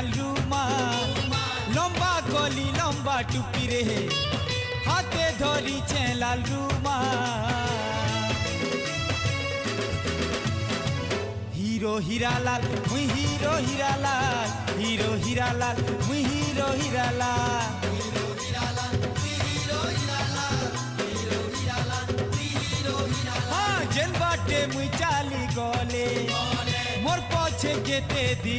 লাল রুমাল লম্বা কলি লম্বা টুপি রে হাতে ধরিছে লাল রুমাল হিরো হীরালাল মুই হিরো হীরালাল হিরো হীরালাল মুই হিরো হীরালাল जेन बाटे मुई चाली गले मोर पछे जेते दी